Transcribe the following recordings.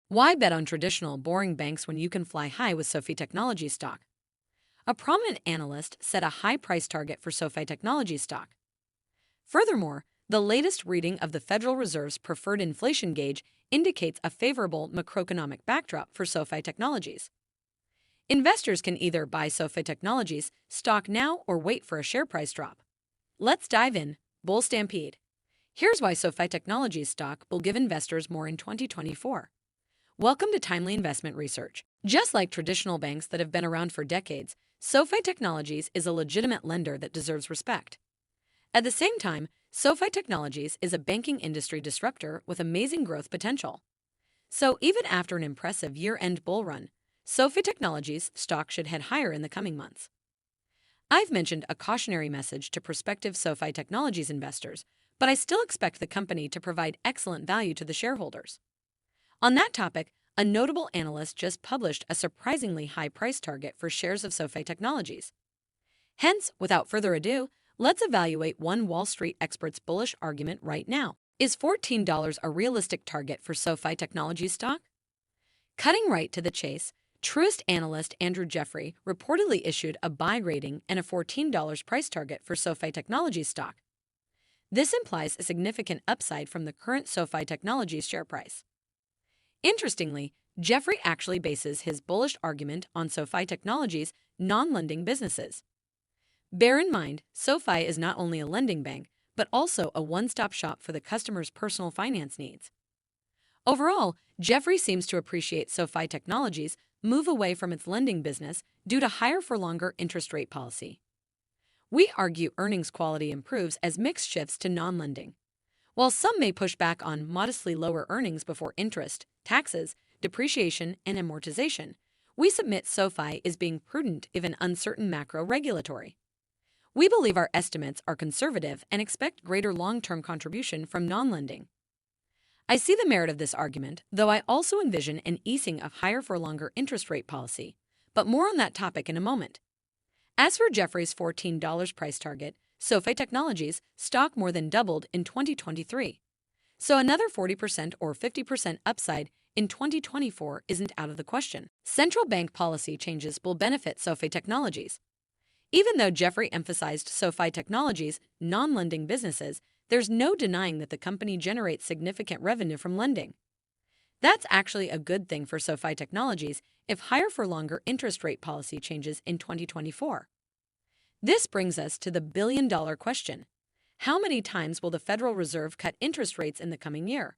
Why bet on traditional, boring banks when you can fly high with SOFI Technology stock? A prominent analyst set a high price target for SOFI Technology stock. Furthermore, the latest reading of the Federal Reserve's preferred inflation gauge indicates a favorable macroeconomic backdrop for SOFI Technologies. Investors can either buy SOFI Technologies stock now or wait for a share price drop. Let's dive in. Bull Stampede. Here's why SOFI Technologies stock will give investors more in 2024. Welcome to Timely Investment Research. Just like traditional banks that have been around for decades, SOFI Technologies is a legitimate lender that deserves respect. At the same time, SOFI Technologies is a banking industry disruptor with amazing growth potential. So even after an impressive year-end bull run, SOFI Technologies stock should head higher in the coming months. I've mentioned a cautionary message to prospective SOFI Technologies investors, but I still expect the company to provide excellent value to the shareholders. On that topic, a notable analyst just published a surprisingly high price target for shares of SOFI Technologies. Hence, without further ado, let's evaluate one Wall Street expert's bullish argument right now. Is $14 a realistic target for SOFI Technologies stock? Cutting right to the chase, Truist analyst Andrew Jeffrey reportedly issued a buy rating and a $14 price target for SOFI Technologies stock. This implies a significant upside from the current SOFI Technologies share price. Interestingly, Jeffrey actually bases his bullish argument on SOFI Technologies' non-lending businesses. Bear in mind, SOFI is not only a lending bank, but also a one-stop shop for the customer's personal finance needs. Overall, Jeffrey seems to appreciate SOFI Technologies' move away from its lending business due to higher-for-longer interest rate policy. We argue earnings quality improves as mix shifts to non-lending. While some may push back on modestly lower earnings before interest, taxes, depreciation, and amortization, we submit SOFI is being prudent given uncertain macro-regulatory. We believe our estimates are conservative and expect greater long-term contribution from non-lending. I see the merit of this argument, though I also envision an easing of higher-for-longer interest rate policy, but more on that topic in a moment. As for Jeffrey's $14 price target, SOFI Technologies stock more than doubled in 2023. So another 40% or 50% upside in 2024 isn't out of the question. Central bank policy changes will benefit SOFI Technologies. Even though Jeffrey emphasized SOFI Technologies' non-lending businesses, there's no denying that the company generates significant revenue from lending. That's actually a good thing for SOFI Technologies if higher-for-longer interest rate policy changes in 2024. This brings us to the billion-dollar question. How many times will the Federal Reserve cut interest rates in the coming year?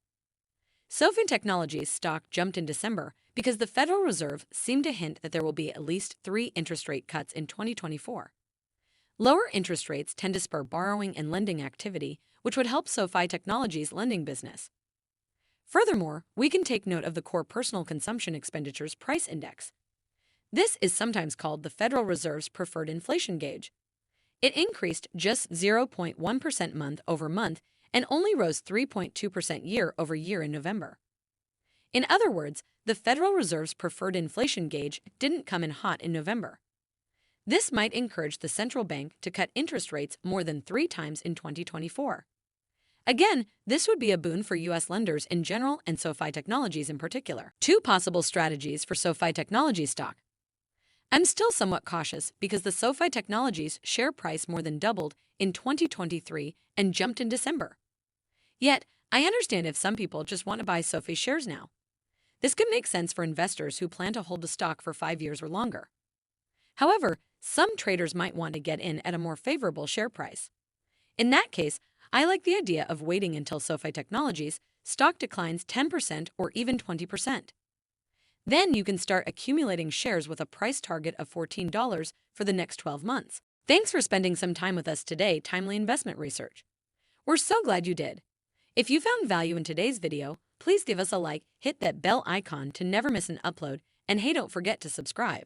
SOFI Technologies stock jumped in December because the Federal Reserve seemed to hint that there will be at least 3 interest rate cuts in 2024. Lower interest rates tend to spur borrowing and lending activity, which would help SOFI Technologies' lending business. Furthermore, we can take note of the Core Personal Consumption Expenditures Price Index. This is sometimes called the Federal Reserve's preferred inflation gauge. It increased just 0.1% month over month and only rose 3.2% year over year in November. In other words, the Federal Reserve's preferred inflation gauge didn't come in hot in November. This might encourage the central bank to cut interest rates more than 3 times in 2024. Again, this would be a boon for U.S. lenders in general and SOFI Technologies in particular. 2 possible strategies for SOFI Technologies stock. I'm still somewhat cautious because the SOFI Technologies share price more than doubled in 2023 and jumped in December. Yet, I understand if some people just want to buy SOFI shares now. This could make sense for investors who plan to hold the stock for 5 years or longer. However, some traders might want to get in at a more favorable share price. In that case, I like the idea of waiting until SOFI Technologies stock declines 10% or even 20%. Then you can start accumulating shares with a price target of $14 for the next 12 months. Thanks for spending some time with us today, Timely Investment Research. We're so glad you did. If you found value in today's video, please give us a like, hit that bell icon to never miss an upload, and hey, don't forget to subscribe.